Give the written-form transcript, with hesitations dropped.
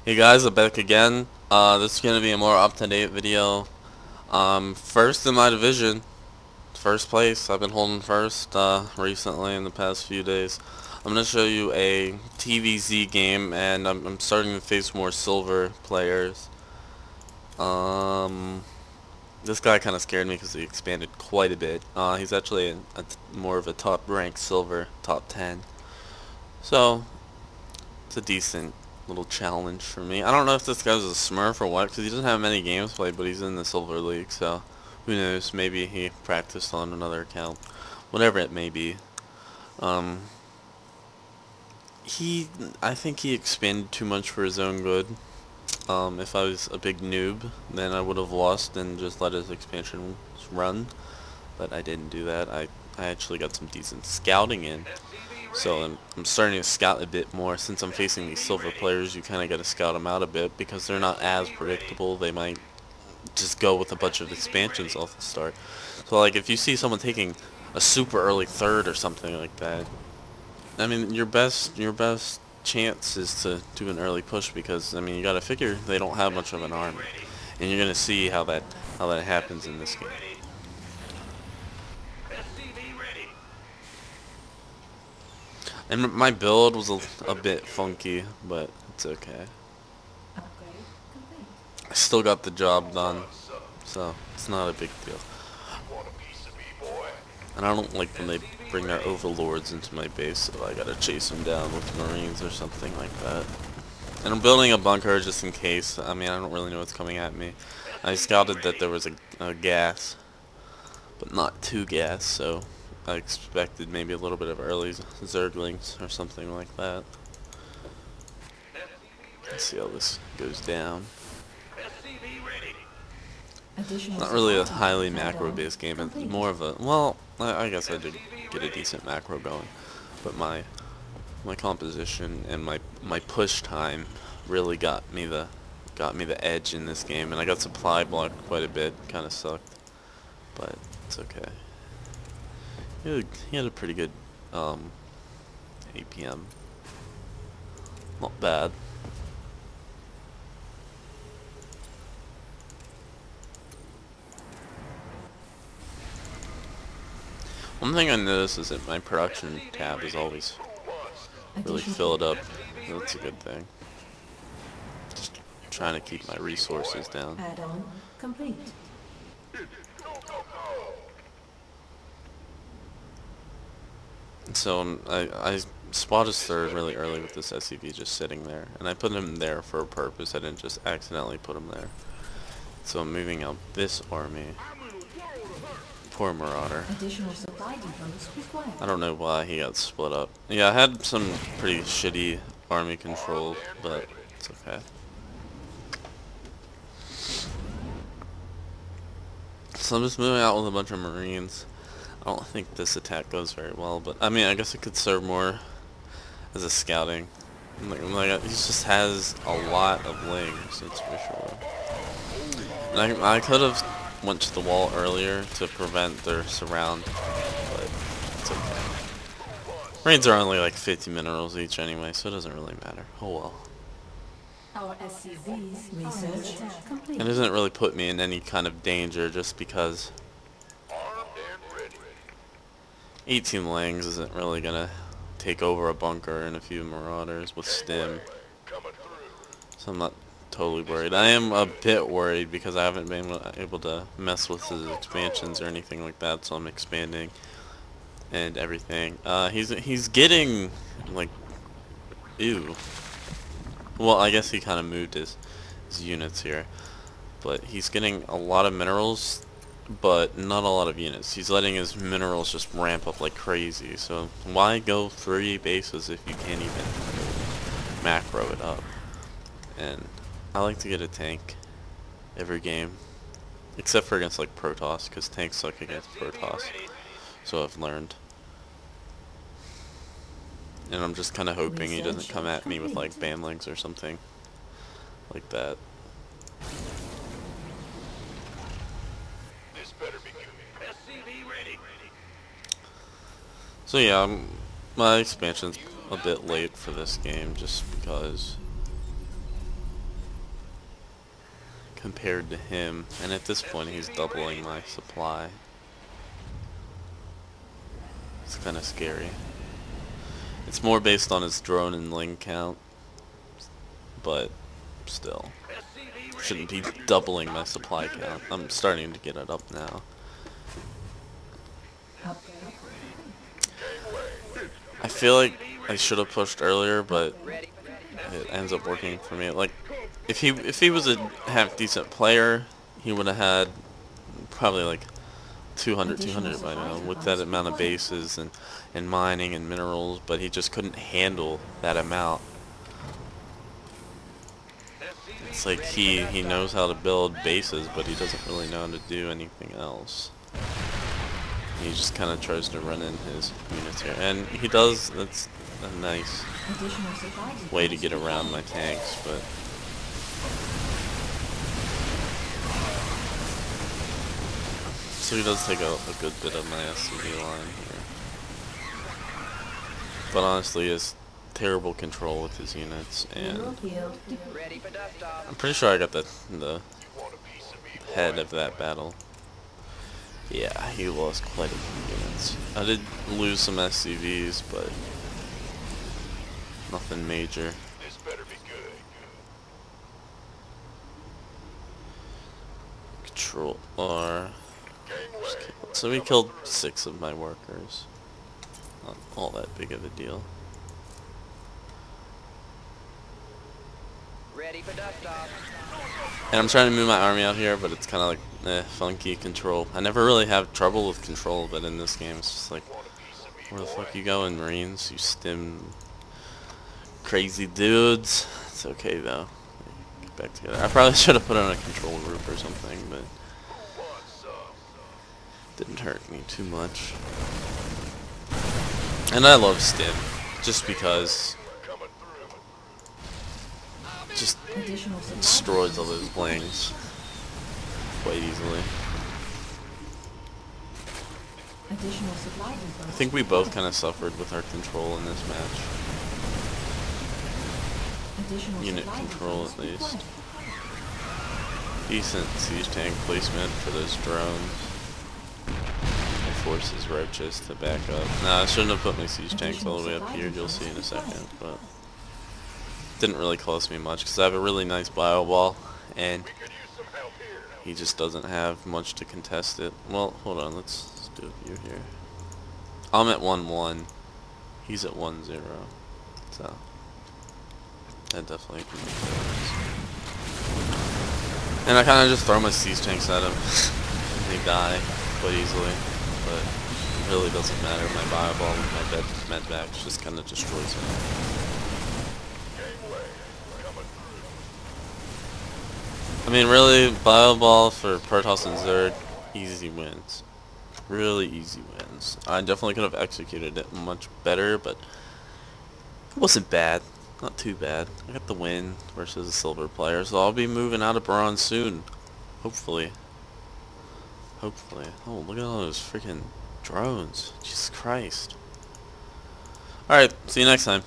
Hey guys, I'm back again. This is gonna be a more up-to-date video. First in my division, first place. I've been holding first recently in the past few days. I'm gonna show you a TVZ game, and I'm starting to face more silver players. This guy kind of scared me because he expanded quite a bit. He's actually more of a top-ranked silver, top 10. So it's a decent little challenge for me. I don't know if this guy's a smurf or what, because he doesn't have many games played, but he's in the Silver League, so who knows, maybe he practiced on another account. Whatever it may be. Um, I think he expanded too much for his own good. If I was a big noob, then I would have lost and just let his expansion run, but I didn't do that. I actually got some decent scouting in. So I'm starting to scout a bit more. Since I'm facing these silver players, you kind of got to scout them out a bit because they're not as predictable. They might just go with a bunch of expansions off the start. So like if you see someone taking a super early third or something like that, I mean your best chance is to do an early push, because I mean you got to figure they don't have much of an army, and you're gonna see how that happens in this game. And my build was a bit funky, but it's okay. I still got the job done, so it's not a big deal. And I don't like when they bring their overlords into my base, so I gotta chase them down with marines or something like that. And I'm building a bunker just in case. I mean, I don't really know what's coming at me. I scouted that there was a gas, but not two gas, so I expected maybe a little bit of early zerglings or something like that. Let's see how this goes down. Not really a highly macro-based game. It's more of a, well, I guess I did get a decent macro going, but my composition and my push time really got me the edge in this game, and I got supply blocked quite a bit. Kind of sucked, but it's okay. He had a pretty good APM. Not bad. One thing I noticed is that my production tab is always really filled up. That's a good thing. Just trying to keep my resources down. Add-on complete. So I spotted his third really early with this SCV just sitting there, and I put him there for a purpose. I didn't just accidentally put him there. So I'm moving out this army. Poor Marauder. Additional supply depots required. I don't know why he got split up. Yeah, I had some pretty shitty army control, but it's okay. So I'm just moving out with a bunch of marines. I don't think this attack goes very well, but I mean, I guess it could serve more as a scouting. Like he just has a lot of lings, that's for sure. And I could have went to the wall earlier to prevent their surround, but it's okay. Marines are only like 50 minerals each anyway, so it doesn't really matter. Oh well. Our SCV's research complete. It doesn't really put me in any kind of danger just because 18 Langs isn't really gonna take over a bunker and a few marauders with stim. So I'm not totally worried. I am a bit worried because I haven't been able to mess with his expansions or anything like that, so I'm expanding and everything. He's getting like, ew. Well, I guess he kind of moved his units here, but he's getting a lot of minerals, but not a lot of units. He's letting his minerals just ramp up like crazy, so why go 3 bases if you can't even macro it up? And I like to get a tank every game, except for against like Protoss, because tanks suck against Protoss, so I've learned. And I'm just kind of hoping he doesn't come at me with like banlings or something like that. So yeah, my expansion's a bit late for this game just because compared to him, and at this point he's doubling my supply. It's kind of scary. It's more based on his drone and ling count, but still. Shouldn't be doubling my supply count. I'm starting to get it up now. I feel like I should have pushed earlier, but it ends up working for me. Like, if he was a half decent player, he would have had probably like 200 by now with that amount of bases and mining and minerals, but he just couldn't handle that amount. It's like he knows how to build bases, but he doesn't really know how to do anything else. He just kind of tries to run in his units here, and he does. That's a nice way to get around my tanks, but so he does take a good bit of my SCV line here. But honestly, he has terrible control with his units, and I'm pretty sure I got the head of that battle. Yeah, he lost quite a few units. I did lose some SCVs, but nothing major. This better be good. Control R. So we killed 6 of my workers. Not all that big of a deal. Ready for dust off. And I'm trying to move my army out here, but it's kind of like funky control. I never really have trouble with control, but in this game it's just like, where the fuck you going, Marines? You stim crazy dudes. It's okay though. Get back together. I probably should have put on a control group or something, but didn't hurt me too much. And I love stim, just because just destroys all those blanks quite easily. I think we both kind of suffered with our control in this match. Unit control at least. Decent siege tank placement for those drones. It forces roaches to back up. Nah, I shouldn't have put my siege tanks all the way up here, you'll see in a second, but didn't really cost me much because I have a really nice bio wall and he just doesn't have much to contest it. Well, hold on, let's do a view here. I'm at 1-1. He's at 1-0. So that definitely can be good. And I kind of just throw my siege tanks at him and they die quite easily, but it really doesn't matter. My bio ball with my med backs just kind of destroys him. I mean, really, bio ball for Protoss and Zerg, easy wins. Really easy wins. I definitely could have executed it much better, but it wasn't bad. Not too bad. I got the win versus a silver player, so I'll be moving out of bronze soon. Hopefully. Hopefully. Oh, look at all those freaking drones. Jesus Christ. Alright, see you next time.